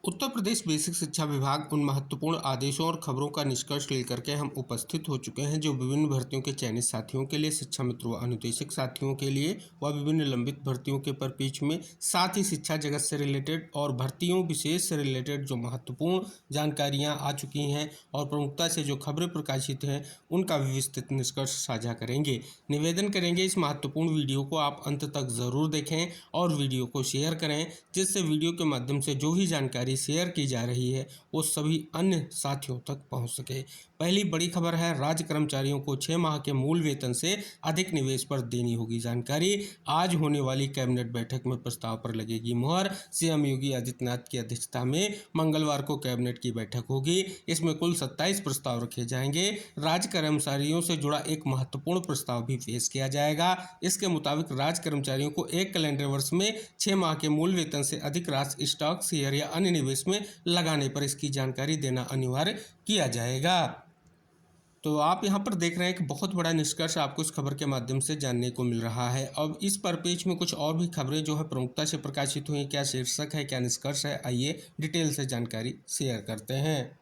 Uttar Pradesh basic शिक्षा विभाग उन महत्वपूर्ण आदेशों और खबरों का निष्कर्ष लेकर के हम उपस्थित हो चुके हैं जो विभिन्न भर्तियों के चयनित साथियों के लिए, शिक्षा मित्रों व अनुदेशक साथियों के लिए व विभिन्न लंबित भर्तियों के परिप्रेक्ष्य में, साथ ही शिक्षा जगत से रिलेटेड और भर्तियों विशेष से रिलेटेड जो महत्वपूर्ण जानकारियां आ चुकी हैं और प्रमुखता से जो खबरें प्रकाशित हैं उनका विस्तृत निष्कर्ष साझा करेंगे। निवेदन करेंगे इस महत्वपूर्ण वीडियो को आप अंत तक ज़रूर देखें और वीडियो को शेयर करें, जिससे वीडियो के माध्यम से जो भी जानकारी शेयर की जा रही है वो सभी अन्य साथियों तक पहुंच सके। पहली बड़ी खबर है, राज्य कर्मचारियों को 6 माह के मूल वेतन से अधिक निवेश पर देनी होगी जानकारी। आज होने वाली कैबिनेट बैठक में प्रस्ताव पर लगेगी मुहर। सीएम योगी आदित्यनाथ की अध्यक्षता में मंगलवार को कैबिनेट की बैठक होगी। इसमें कुल 27 प्रस्ताव रखे जाएंगे। राज्य कर्मचारियों से जुड़ा एक महत्वपूर्ण प्रस्ताव भी पेश किया जाएगा। इसके मुताबिक राज्य कर्मचारियों को एक कैलेंडर वर्ष में 6 माह के मूल वेतन से अधिक राशि स्टॉक, शेयर या अन्य निवेश में लगाने पर इसकी जानकारी देना अनिवार्य किया जाएगा। तो आप यहाँ पर देख रहे हैं कि बहुत बड़ा निष्कर्ष आपको इस खबर के माध्यम से जानने को मिल रहा है। अब इस परिप्रेक्ष्य में कुछ और भी खबरें जो है प्रमुखता से प्रकाशित हुई, क्या शीर्षक है, क्या निष्कर्ष है, आइए डिटेल से जानकारी शेयर करते हैं।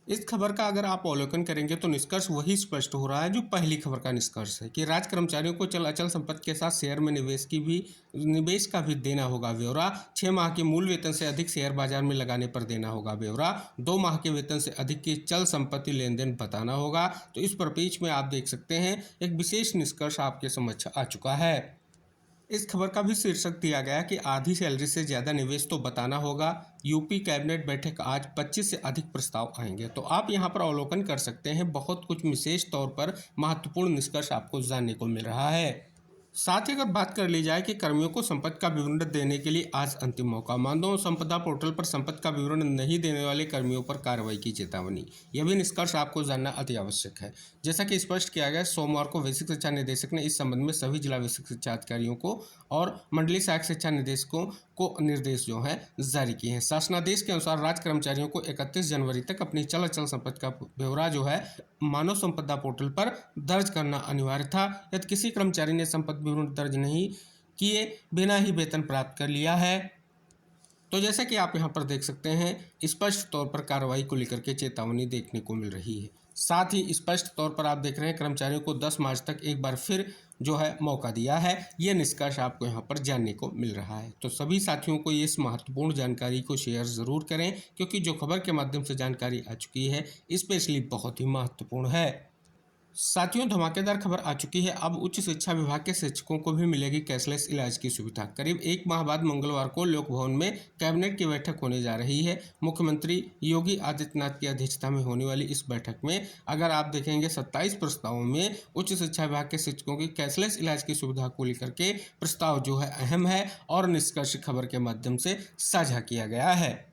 इस खबर का अगर आप अवलोकन करेंगे तो निष्कर्ष वही स्पष्ट हो रहा है जो पहली खबर का निष्कर्ष है कि राज्य कर्मचारियों को अचल संपत्ति के साथ शेयर में निवेश का भी देना होगा ब्यौरा। 6 माह के मूल वेतन से अधिक शेयर बाजार में लगाने पर देना होगा ब्यौरा। 2 माह के वेतन से अधिक की चल संपत्ति लेन देन बताना होगा। तो इस परिप्रेक्ष्य में आप देख सकते हैं एक विशेष निष्कर्ष आपके समक्ष आ चुका है। इस खबर का भी शीर्षक दिया गया कि आधी सैलरी से ज़्यादा निवेश तो बताना होगा। यूपी कैबिनेट बैठक आज 25 से अधिक प्रस्ताव आएंगे। तो आप यहां पर अवलोकन कर सकते हैं, बहुत कुछ विशेष तौर पर महत्वपूर्ण निष्कर्ष आपको जानने को मिल रहा है। साथ ही अगर बात कर ली जाए कि कर्मियों को संपत्ति का विवरण देने के लिए आज अंतिम मौका, मानव संपदा पोर्टल पर संपत्ति का विवरण नहीं देने वाले कर्मियों पर कार्रवाई की चेतावनी। यह भी निष्कर्ष आपको जानना अति आवश्यक है। जैसा कि स्पष्ट किया गया, सोमवार को बेसिक शिक्षा निदेशक ने इस संबंध में सभी जिला बेसिक शिक्षा अधिकारियों को और मंडलीय सहायक शिक्षा निदेशकों को निर्देश जो है जारी किए हैं। शासनादेश के अनुसार राज्य कर्मचारियों को 31 जनवरी तक अपनी चल अचल संपत्ति का ब्यौरा जो है मानव संपदा पोर्टल पर दर्ज करना अनिवार्य था। यदि किसी कर्मचारी ने संपत्ति विवरण दर्ज नहीं किए बिना ही वेतन प्राप्त कर लिया है तो जैसा कि आप यहां पर देख सकते हैं, स्पष्ट तौर पर कार्रवाई को लेकर के चेतावनी देखने को मिल रही है। साथ ही स्पष्ट तौर पर आप देख रहे हैं कर्मचारियों को 10 मार्च तक एक बार फिर जो है मौका दिया है। यह निष्कर्ष आपको यहां पर जानने को मिल रहा है। तो सभी साथियों को इस महत्वपूर्ण जानकारी को शेयर ज़रूर करें, क्योंकि जो खबर के माध्यम से जानकारी आ चुकी है स्पेशली बहुत ही महत्वपूर्ण है। साथियों, धमाकेदार खबर आ चुकी है। अब उच्च शिक्षा विभाग के शिक्षकों को भी मिलेगी कैशलेस इलाज की सुविधा। करीब 1 माह बाद मंगलवार को लोक भवन में कैबिनेट की बैठक होने जा रही है। मुख्यमंत्री योगी आदित्यनाथ की अध्यक्षता में होने वाली इस बैठक में अगर आप देखेंगे 27 प्रस्तावों में उच्च शिक्षा विभाग के शिक्षकों की कैशलेस इलाज की सुविधा को लेकर के प्रस्ताव जो है अहम है और निष्कर्ष खबर के माध्यम से साझा किया गया है।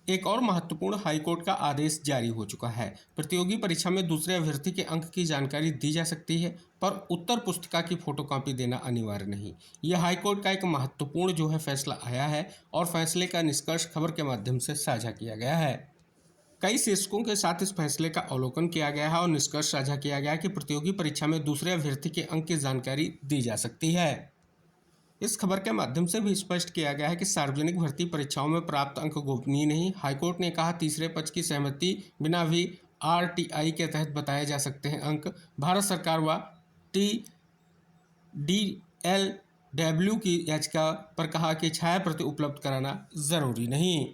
एक और महत्वपूर्ण हाईकोर्ट का आदेश जारी हो चुका है। प्रतियोगी परीक्षा में दूसरे अभ्यर्थी के अंक की जानकारी दी जा सकती है, पर उत्तर पुस्तिका की फोटोकॉपी देना अनिवार्य नहीं। यह हाईकोर्ट का एक महत्वपूर्ण जो है फैसला आया है और फैसले का निष्कर्ष खबर के माध्यम से साझा किया गया है। कई शीर्षकों के साथ इस फैसले का अवलोकन किया गया है और निष्कर्ष साझा किया गया है कि प्रतियोगी परीक्षा में दूसरे अभ्यर्थी के अंक की जानकारी दी जा सकती है। इस खबर के माध्यम से भी स्पष्ट किया गया है कि सार्वजनिक भर्ती परीक्षाओं में प्राप्त अंक गोपनीय नहीं। हाईकोर्ट ने कहा, तीसरे पक्ष की सहमति बिना भी आरटीआई के तहत बताए जा सकते हैं अंक। भारत सरकार व TDLW की याचिका पर कहा कि छाया प्रति उपलब्ध कराना जरूरी नहीं।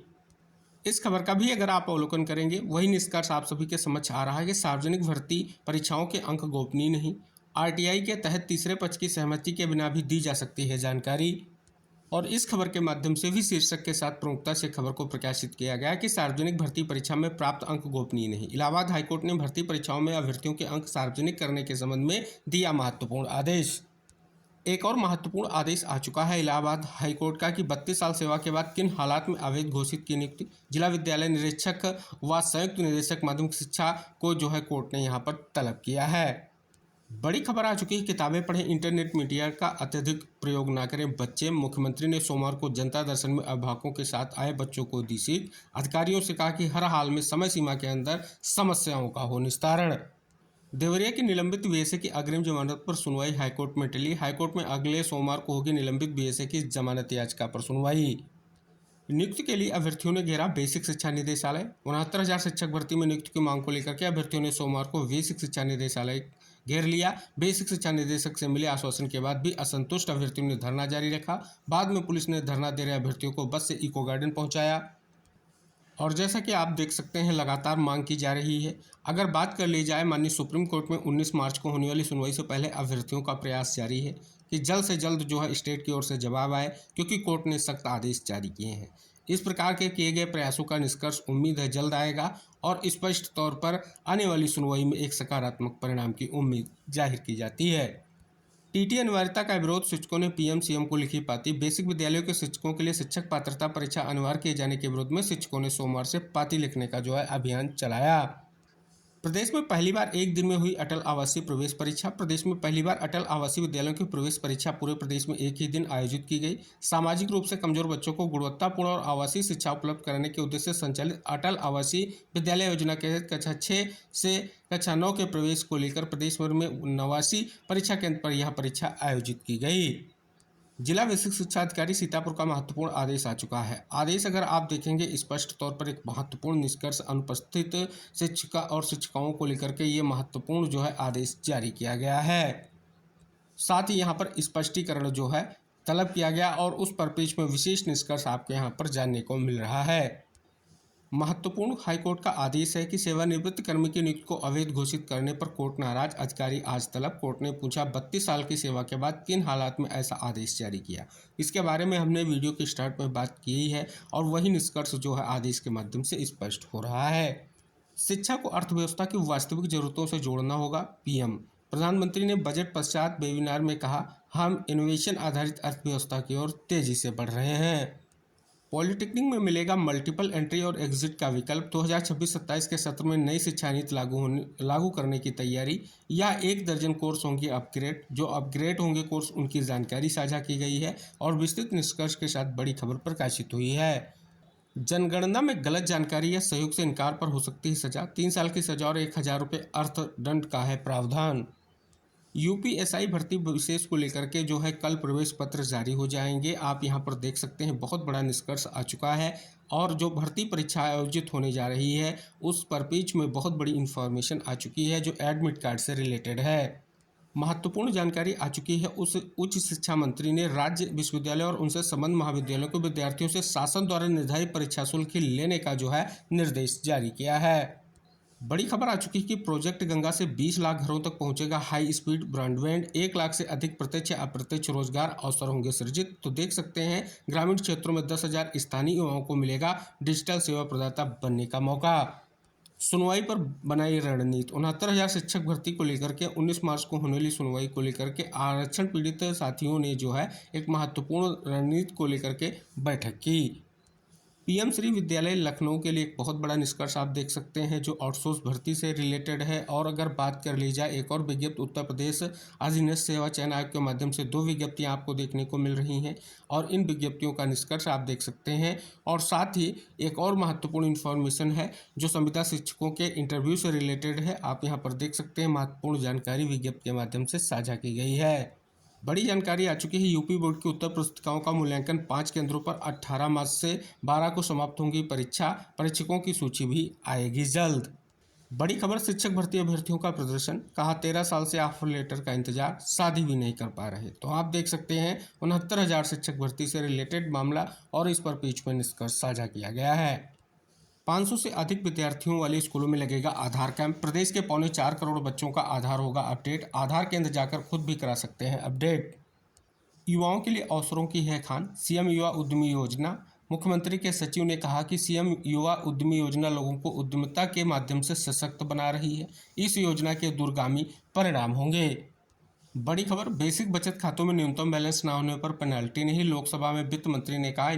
इस खबर का भी अगर आप अवलोकन करेंगे वही निष्कर्ष आप सभी के समक्ष आ रहा है कि सार्वजनिक भर्ती परीक्षाओं के अंक गोपनीय नहीं। आरटीआई के तहत तीसरे पक्ष की सहमति के बिना भी दी जा सकती है जानकारी। और इस खबर के माध्यम से भी शीर्षक के साथ प्रमुखता से खबर को प्रकाशित किया गया कि सार्वजनिक भर्ती परीक्षा में प्राप्त अंक गोपनीय नहीं। इलाहाबाद हाईकोर्ट ने भर्ती परीक्षाओं में अभ्यर्थियों के अंक सार्वजनिक करने के संबंध में दिया महत्वपूर्ण आदेश। एक और महत्वपूर्ण आदेश आ चुका है इलाहाबाद हाईकोर्ट का कि 32 साल सेवा के बाद किन हालात में अवैध घोषित की नियुक्ति। जिला विद्यालय निरीक्षक व संयुक्त निदेशक माध्यमिक शिक्षा को जो है कोर्ट ने यहाँ पर तलब किया है। बड़ी खबर आ चुकी है, किताबें पढ़ें, इंटरनेट मीडिया का अत्यधिक प्रयोग ना करें बच्चे। मुख्यमंत्री ने सोमवार को जनता दर्शन में अभिभावकों के साथ आए बच्चों को दी सीख। अधिकारियों से कहा कि हर हाल में समय सीमा के अंदर समस्याओं का हो निस्तारण। देवरिया की निलंबित बीएसए की अग्रिम जमानत पर सुनवाई हाईकोर्ट में टली। हाईकोर्ट में अगले सोमवार को होगी निलंबित बीएसए की जमानत याचिका पर सुनवाई। नियुक्ति के लिए अभ्यर्थियों ने घेरा बेसिक शिक्षा निदेशालय। 69,000 शिक्षक भर्ती में नियुक्ति की मांग को लेकर के अभ्यर्थियों ने सोमवार को बेसिक शिक्षा निदेशालय घेर लिया। बेसिक शिक्षा निदेशक से मिले आश्वासन के बाद भी असंतुष्ट अभ्यर्थियों ने धरना जारी रखा। बाद में पुलिस ने धरना दे रहे अभ्यर्थियों को बस से इको गार्डन पहुंचाया। और जैसा कि आप देख सकते हैं, लगातार मांग की जा रही है। अगर बात कर ली जाए, माननीय सुप्रीम कोर्ट में 19 मार्च को होने वाली सुनवाई से पहले अभ्यर्थियों का प्रयास जारी है कि जल्द से जल्द जो है स्टेट की ओर से जवाब आए, क्योंकि कोर्ट ने सख्त आदेश जारी किए हैं। इस प्रकार के किए गए प्रयासों का निष्कर्ष उम्मीद है जल्द आएगा और स्पष्ट तौर पर आने वाली सुनवाई में एक सकारात्मक परिणाम की उम्मीद जाहिर की जाती है। टीटी अनिवार्यता का विरोध, शिक्षकों ने पीएम सीएम को लिखी पाती। बेसिक विद्यालयों के शिक्षकों के लिए शिक्षक पात्रता परीक्षा अनिवार्य किए जाने के विरोध में शिक्षकों ने सोमवार से पाती लिखने का जो है अभियान चलाया। प्रदेश में पहली बार एक दिन में हुई अटल आवासीय प्रवेश परीक्षा। प्रदेश में पहली बार अटल आवासीय विद्यालयों की प्रवेश परीक्षा पूरे प्रदेश में एक ही दिन आयोजित की गई। सामाजिक रूप से कमजोर बच्चों को गुणवत्तापूर्ण और आवासीय शिक्षा उपलब्ध कराने के उद्देश्य से संचालित अटल आवासीय विद्यालय योजना के तहत कक्षा 6 से कक्षा 9 के प्रवेश को लेकर प्रदेश भर में 89 परीक्षा केंद्र पर यह परीक्षा आयोजित की गई। जिला बेसिक शिक्षा अधिकारी सीतापुर का महत्वपूर्ण आदेश आ चुका है। आदेश अगर आप देखेंगे, स्पष्ट तौर पर एक महत्वपूर्ण निष्कर्ष अनुपस्थित शिक्षिका और शिक्षिकाओं को लेकर के ये महत्वपूर्ण जो है आदेश जारी किया गया है। साथ ही यहाँ पर स्पष्टीकरण जो है तलब किया गया और उस पर पेज में विशेष निष्कर्ष आपको यहाँ पर जानने को मिल रहा है। महत्वपूर्ण हाईकोर्ट का आदेश है कि सेवानिवृत्त कर्मी की नियुक्ति को अवैध घोषित करने पर कोर्ट नाराज, अधिकारी आज तलब। कोर्ट ने पूछा 32 साल की सेवा के बाद किन हालात में ऐसा आदेश जारी किया। इसके बारे में हमने वीडियो के स्टार्ट में बात की है और वही निष्कर्ष जो है आदेश के माध्यम से स्पष्ट हो रहा है। शिक्षा को अर्थव्यवस्था की वास्तविक जरूरतों से जोड़ना होगा, पीएम। प्रधानमंत्री ने बजट पश्चात वेबिनार में कहा, हम इनोवेशन आधारित अर्थव्यवस्था की ओर तेजी से बढ़ रहे हैं। पॉलिटेक्निक में मिलेगा मल्टीपल एंट्री और एग्जिट का विकल्प। 2026-27 के सत्र में नई शिक्षा नीति लागू करने की तैयारी। या 1 दर्जन कोर्स होंगे अपग्रेड। जो अपग्रेड होंगे कोर्स, उनकी जानकारी साझा की गई है और विस्तृत निष्कर्ष के साथ बड़ी खबर प्रकाशित हुई है। जनगणना में गलत जानकारी या सहयोग से इनकार पर हो सकती है सजा। 3 साल की सजा और 1,000 रुपये अर्थदंड का है प्रावधान। यूपीएसआई भर्ती विशेष को लेकर के जो है कल प्रवेश पत्र जारी हो जाएंगे। आप यहां पर देख सकते हैं, बहुत बड़ा निष्कर्ष आ चुका है और जो भर्ती परीक्षा आयोजित होने जा रही है उस पर पेज में बहुत बड़ी इंफॉर्मेशन आ चुकी है जो एडमिट कार्ड से रिलेटेड है। महत्वपूर्ण जानकारी आ चुकी है। उस उच्च शिक्षा मंत्री ने राज्य विश्वविद्यालय और उनसे संबद्ध महाविद्यालयों के विद्यार्थियों से शासन द्वारा निर्धारित परीक्षा शुल्क लेने का जो है निर्देश जारी किया है। बड़ी खबर आ चुकी है कि प्रोजेक्ट गंगा से 20 लाख घरों तक पहुंचेगा हाई स्पीड ब्रॉडबैंड। 1 लाख से अधिक प्रत्यक्ष या अप्रत्यक्ष रोजगार अवसर होंगे सृजित। तो देख सकते हैं, ग्रामीण क्षेत्रों में 10,000 स्थानीय युवाओं को मिलेगा डिजिटल सेवा प्रदाता बनने का मौका। सुनवाई पर बनाई रणनीति। 69,000 शिक्षक भर्ती को लेकर के 19 मार्च को होने वाली सुनवाई को लेकर के आरक्षण पीड़ित साथियों ने जो है एक महत्वपूर्ण रणनीति को लेकर के बैठक की। पीएम श्री विद्यालय लखनऊ के लिए एक बहुत बड़ा निष्कर्ष आप देख सकते हैं जो आउटसोर्स भर्ती से रिलेटेड है। और अगर बात कर ली जाए, एक और विज्ञप्ति उत्तर प्रदेश अधीनस्थ सेवा चयन आयोग के माध्यम से 2 विज्ञप्तियां आपको देखने को मिल रही हैं और इन विज्ञप्तियों का निष्कर्ष आप देख सकते हैं। और साथ ही एक और महत्वपूर्ण इन्फॉर्मेशन है जो संविदा शिक्षकों के इंटरव्यू से रिलेटेड है। आप यहाँ पर देख सकते हैं, महत्वपूर्ण जानकारी विज्ञप्ति के माध्यम से साझा की गई है। बड़ी जानकारी आ चुकी है। यूपी बोर्ड की उत्तर पुस्तिकाओं का मूल्यांकन 5 केंद्रों पर 18 मार्च से 12 को समाप्त होंगी परीक्षा। परीक्षकों की सूची भी आएगी जल्द। बड़ी खबर, शिक्षक भर्ती अभ्यर्थियों का प्रदर्शन। कहा 13 साल से ऑफर लेटर का इंतजार, शादी भी नहीं कर पा रहे। तो आप देख सकते हैं 69,000 शिक्षक भर्ती से रिलेटेड मामला और इस पर पेज में निष्कर्ष साझा किया गया है। 500 से अधिक विद्यार्थियों वाले स्कूलों में लगेगा आधार कैंप। प्रदेश के 4.25 करोड़ बच्चों का आधार होगा अपडेट। आधार केंद्र जाकर खुद भी करा सकते हैं अपडेट। युवाओं के लिए अवसरों की है खान। सीएम युवा उद्यमी योजना। मुख्यमंत्री के सचिव ने कहा कि सीएम युवा उद्यमी योजना लोगों को उद्यमिता के माध्यम से सशक्त बना रही है। इस योजना के दूरगामी परिणाम होंगे। बड़ी खबर, बेसिक बचत खातों में न्यूनतम बैलेंस न होने पर पेनल्टी नहीं। लोकसभा में वित्त मंत्री ने कहा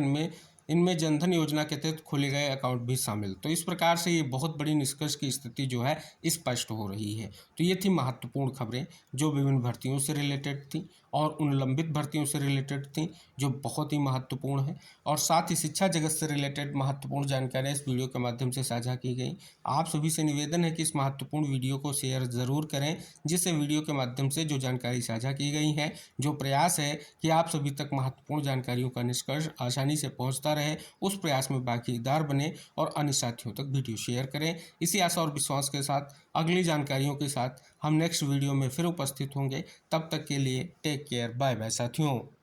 इनमें जनधन योजना के तहत खोले गए अकाउंट भी शामिल। तो इस प्रकार से ये बहुत बड़ी निष्कर्ष की स्थिति जो है स्पष्ट हो रही है। तो ये थी महत्वपूर्ण खबरें जो विभिन्न भर्तियों से रिलेटेड थी और उन लंबित भर्तियों से रिलेटेड थी जो बहुत ही महत्वपूर्ण है। और साथ ही शिक्षा जगत से रिलेटेड महत्वपूर्ण जानकारियाँ इस वीडियो के माध्यम से साझा की गई। आप सभी से निवेदन है कि इस महत्वपूर्ण वीडियो को शेयर ज़रूर करें, जिससे वीडियो के माध्यम से जो जानकारी साझा की गई है, जो प्रयास है कि आप सभी तक महत्वपूर्ण जानकारियों का निष्कर्ष आसानी से पहुँचता रहे उस प्रयास में भागीदार बने और अन्य साथियों तक वीडियो शेयर करें। इसी आशा और विश्वास के साथ अगली जानकारियों के साथ हम नेक्स्ट वीडियो में फिर उपस्थित होंगे। तब तक के लिए टेक केयर, बाय बाय साथियों।